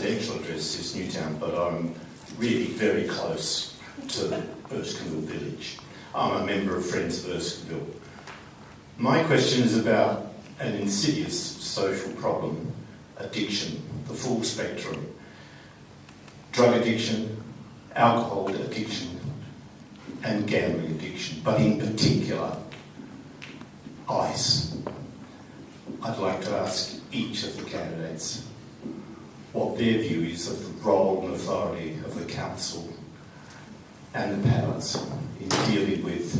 presidential address is Newtown, but I'm really very close to Erskineville Village. I'm a member of Friends of Erskineville. My question is about an insidious social problem, addiction, the full spectrum. Drug addiction, alcohol addiction, and gambling addiction, but in particular, ICE. I'd like to ask each of the candidates what their view is of the role and authority of the council and the powers in dealing with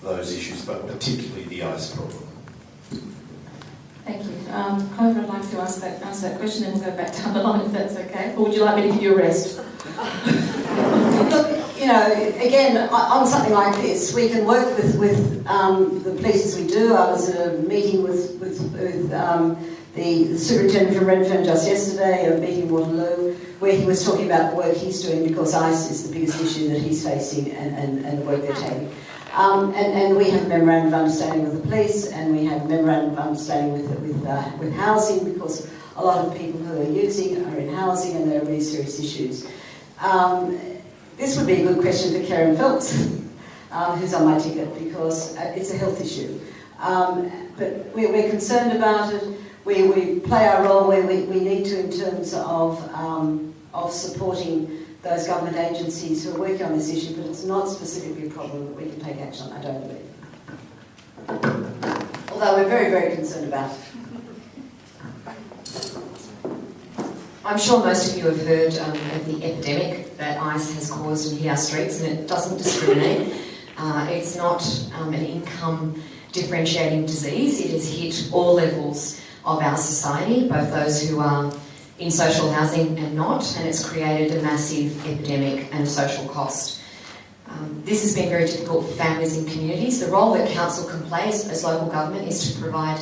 those issues, but particularly the ICE problem. Thank you. However, I'd like to answer that question and we'll go back down the line if that's okay. Or would you like me to give you a rest? Look, you know, again, on something like this, we can work with the police as we do. I was at a meeting with the superintendent from Redfern just yesterday, a meeting in Waterloo, where he was talking about the work he's doing because ICE is the biggest issue that he's facing and the work they're taking. And we have a memorandum of understanding with the police, and we have a memorandum of understanding with housing, because a lot of people who are using are in housing and there are really serious issues. This would be a good question for Karen Phelps, who's on my ticket, because it's a health issue. But we're concerned about it. We play our role where we need to in terms of supporting those government agencies who are working on this issue, but it's not specifically a problem that we can take action on, I don't believe. Although we're very, very concerned about it. I'm sure most of you have heard of the epidemic that ICE has caused and hit our streets, and it doesn't discriminate. It's not an income differentiating disease. It has hit all levels of our society, both those who are in social housing and not, and it's created a massive epidemic and social cost. This has been very difficult for families and communities. The role that council can play as local government is to provide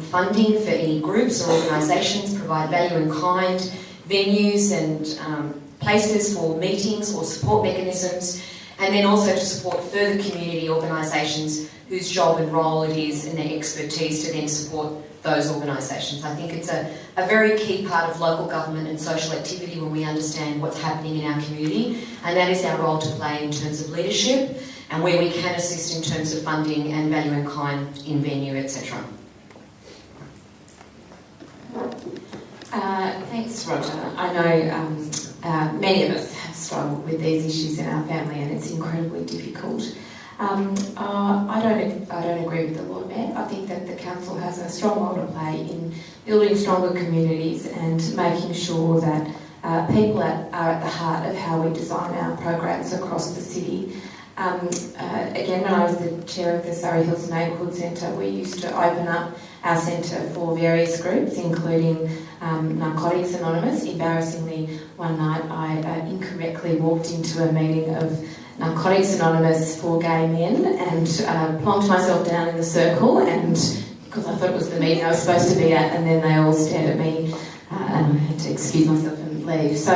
funding for any groups or organisations, provide value in kind, venues and places for meetings or support mechanisms, and then also to support further community organisations whose job and role it is and their expertise to then support those organisations. I think it's a very key part of local government and social activity when we understand what's happening in our community, and that is our role to play in terms of leadership and where we can assist in terms of funding and value in kind in venue, etc. Thanks, Roger. I know many of us have struggled with these issues in our family, and it's incredibly difficult. I don't agree with the Lord Mayor. I think that the council has a strong role to play in building stronger communities and making sure that people are at the heart of how we design our programs across the city. Again, when I was the chair of the Surrey Hills Neighbourhood Centre, we used to open up our centre for various groups, including Narcotics Anonymous. Embarrassingly, one night I incorrectly walked into a meeting of Narcotics Anonymous for gay men and plonked myself down in the circle, and because I thought it was the meeting I was supposed to be at, and then they all stared at me and I had to excuse myself and leave. So,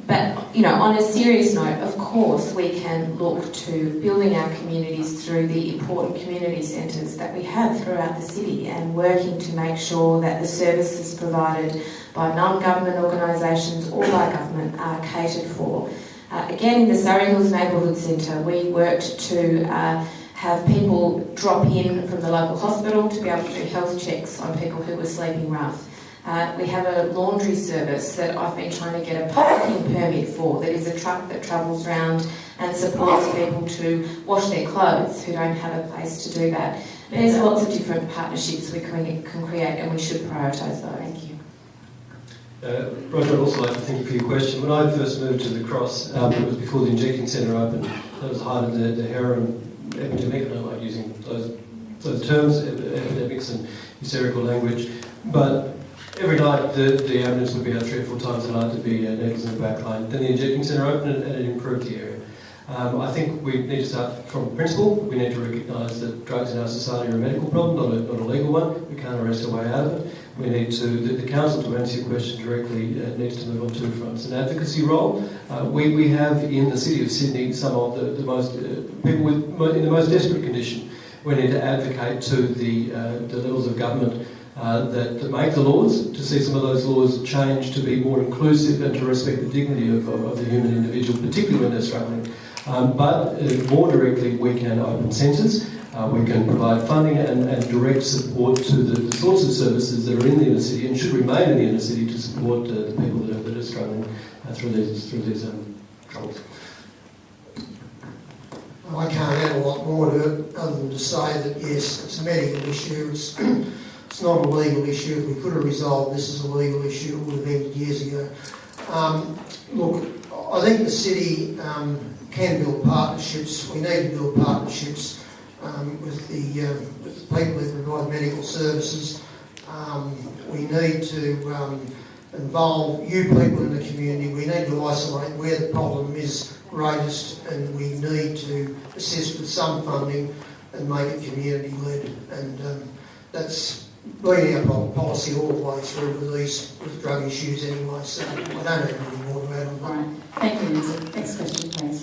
but you know, on a serious note, of course, we can look to building our communities through the important community centres that we have throughout the city, and working to make sure that the services provided by non-government organisations or by government are catered for. Again, in the Surrey Hills Neighbourhood Centre, we worked to have people drop in from the local hospital to be able to do health checks on people who were sleeping rough. We have a laundry service that I've been trying to get a parking permit for, that is a truck that travels around and supports people to wash their clothes who don't have a place to do that. There's lots of different partnerships we can create, and we should prioritise those. Thank you. Roger, I'd also like to thank you for your question. When I first moved to the Cross, it was before the injecting centre opened. That was the height of the heroin epidemic. I don't like using those terms, epidemics and hysterical language. But every night the ambulance would be out 3 or 4 times a night. There'd be needles in the back line. Then the injecting centre opened and it improved the area. I think we need to start from principle. We need to recognise that drugs in our society are a medical problem, not a legal one. We can't arrest our way out of it. We need to, the council, to answer your question directly, needs to move on 2 fronts. An advocacy role. We have in the city of Sydney some of the most people in the most desperate condition. We need to advocate to the levels of government that make the laws, to see some of those laws change to be more inclusive and to respect the dignity of the human individual, particularly when they're struggling. But more directly, we can open centres, we can provide funding and direct support to the sorts of services that are in the inner city and should remain in the inner city to support the people that are struggling through these troubles. I can't add a lot more to it other than to say that yes, it's a medical issue, it's not a legal issue. If we could have resolved this as a legal issue, it would have ended years ago. Look, I think the city can build partnerships. We need to build partnerships with the people who provide medical services. We need to involve you people in the community. We need to isolate where the problem is greatest, and we need to assist with some funding and make it community-led. And that's been our policy all the way through with drug issues anyway, so I don't have anything more to add on that. All right. Thank you, Lindsay.